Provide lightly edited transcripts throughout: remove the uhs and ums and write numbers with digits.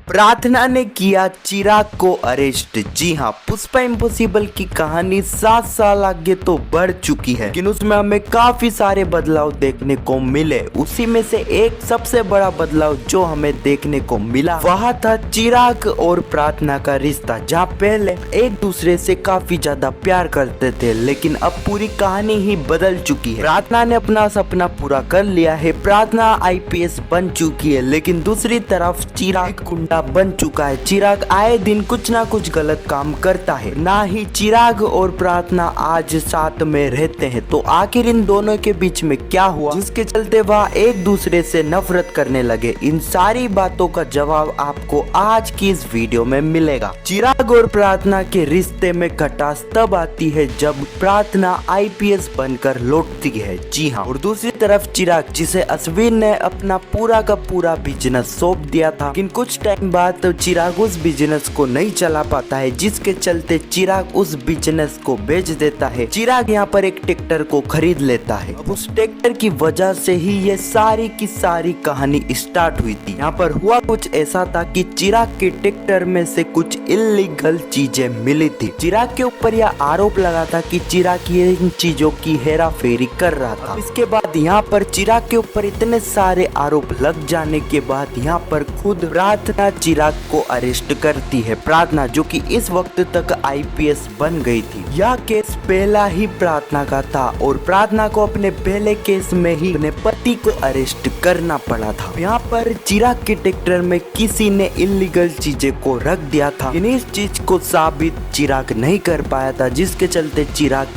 प्रार्थना ने किया चिराग को अरेस्ट। जी हाँ, पुष्पा इम्पॉसिबल की कहानी 7 साल आगे तो बढ़ चुकी है, लेकिन उसमें हमें काफी सारे बदलाव देखने को मिले। उसी में से एक सबसे बड़ा बदलाव जो हमें देखने को मिला वह था चिराग और प्रार्थना का रिश्ता, जहाँ पहले एक दूसरे से काफी ज्यादा प्यार करते थे, लेकिन अब पूरी कहानी ही बदल चुकी है। प्रार्थना ने अपना सपना पूरा कर लिया है, प्रार्थना IPS बन चुकी है, लेकिन दूसरी तरफ चिराग गुंडा बन चुका है। चिराग आए दिन कुछ ना कुछ गलत काम करता है। ना ही चिराग और प्रार्थना आज साथ में रहते हैं, तो आखिर इन दोनों के बीच में क्या हुआ जिसके चलते वह एक दूसरे से नफरत करने लगे? इन सारी बातों का जवाब आपको आज की इस वीडियो में मिलेगा। चिराग और प्रार्थना के रिश्ते में खटास तब आती है जब प्रार्थना IPS बनकर लौटती है। जी हाँ, और दूसरी तरफ चिराग, जिसे अश्विन ने अपना पूरा का पूरा बिजनेस सौंप दिया था, लेकिन कुछ टाइम बाद तो चिराग उस बिजनेस को नहीं चला पाता है, जिसके चलते चिराग उस बिजनेस को बेच देता है। चिराग यहाँ पर एक ट्रैक्टर को खरीद लेता है। अब उस ट्रैक्टर की वजह से ही ये सारी की सारी कहानी स्टार्ट हुई थी। यहाँ पर हुआ कुछ ऐसा था कि चिराग के ट्रैक्टर में से कुछ इलीगल चीजें मिली थी। चिराग के ऊपर यह आरोप लगा था कि चिराग ये इन चीजों की हेरा फेरी कर रहा था। इसके बाद यहाँ पर चिराग के ऊपर इतने सारे आरोप लग जाने के बाद यहाँ पर खुद प्रार्थना चिराग को अरेस्ट करती है। प्रार्थना, जो कि इस वक्त तक IPS बन गई थी। यह केस पहला ही प्रार्थना का था और प्रार्थना को अपने पहले केस में ही अपने पति को अरेस्ट करना पड़ा था। यहाँ पर चिराग के ट्रैक्टर में किसी ने इलीगल चीजें को रख दिया था, लेकिन इस चीज को साबित चिराग नहीं कर पाया था, जिसके चलते चिराग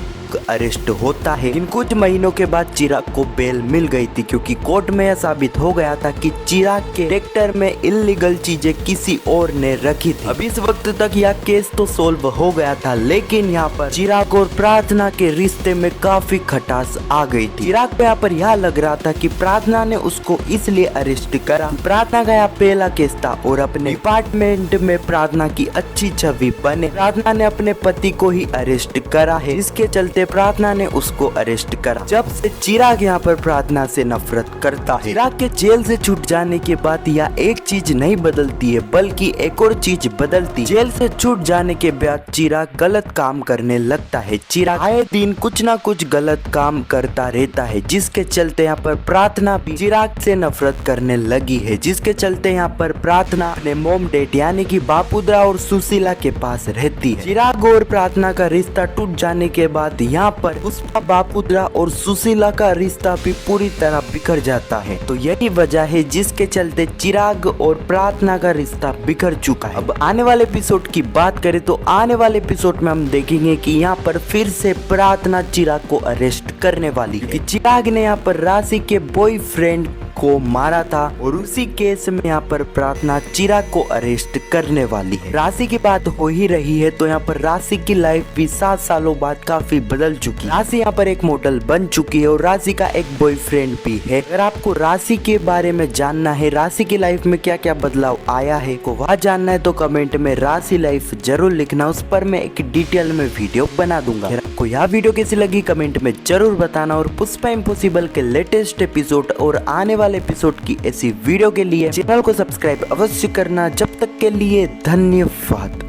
अरेस्ट होता है। इन कुछ महीनों के बाद चिराग को बेल मिल गई थी, क्योंकि कोर्ट में यह साबित हो गया था कि चिराग के ट्रैक्टर में इलीगल चीजें किसी और ने रखी थी। अब इस वक्त तक यह केस तो सोल्व हो गया था, लेकिन यहाँ पर चिराग और प्रार्थना के रिश्ते में काफी खटास आ गई थी। चिराग को यहाँ पर यह लग रहा था कि प्रार्थना ने उसको इसलिए अरेस्ट करा। प्रार्थना का यह पहला केस था और अपने डिपार्टमेंट में प्रार्थना की अच्छी छवि बने, प्रार्थना ने अपने पति को ही अरेस्ट करा है। इसके चलते प्रार्थना ने उसको अरेस्ट करा। जब से चिराग यहाँ पर प्रार्थना से नफरत करता है। चिराग के जेल से छूट जाने के बाद यह एक चीज नहीं बदलती है, बल्कि एक और चीज बदलती। जेल से छूट जाने के बाद चिराग गलत काम करने लगता है। चिराग आए दिन कुछ ना कुछ गलत काम करता रहता है, जिसके चलते यहाँ पर प्रार्थना भी चिराग से नफरत करने लगी है, जिसके चलते यहाँ पर प्रार्थना अपने मॉम डैड यानी कि बापूद्रा और सुशीला के पास रहती है। चिराग और प्रार्थना का रिश्ता टूट जाने के बाद यहाँ पर पुष्पा, बापूद्रा और सुशीला का रिश्ता भी पूरी तरह बिखर जाता है। तो यही वजह है जिसके चलते चिराग और प्रार्थना का रिश्ता बिखर चुका है। अब आने वाले एपिसोड की बात करें तो आने वाले एपिसोड में हम देखेंगे कि यहाँ पर फिर से प्रार्थना चिराग को अरेस्ट करने वाली है। चिराग ने यहाँ पर राशि के बॉयफ्रेंड को मारा था और उसी केस में यहाँ पर प्रार्थना चिराग को अरेस्ट करने वाली है। राशि की बात हो ही रही है, तो यहाँ पर राशि की लाइफ भी 7 सालों बाद काफी बदल चुकी है। राशि यहाँ पर एक मॉडल बन चुकी है और राशि का एक बॉयफ्रेंड भी है। अगर आपको राशि के बारे में जानना है, राशि की लाइफ में क्या क्या बदलाव आया है, को वह जानना है, तो कमेंट में राशि लाइफ जरूर लिखना, उस पर मैं एक डिटेल में वीडियो बना दूंगा। आपको यह वीडियो कैसी लगी कमेंट में जरूर बताना, और पुष्पा इम्पॉसिबल के लेटेस्ट एपिसोड और आने वाले एपिसोड की ऐसी वीडियो के लिए चैनल को सब्सक्राइब अवश्य करना। जब तक के लिए धन्यवाद।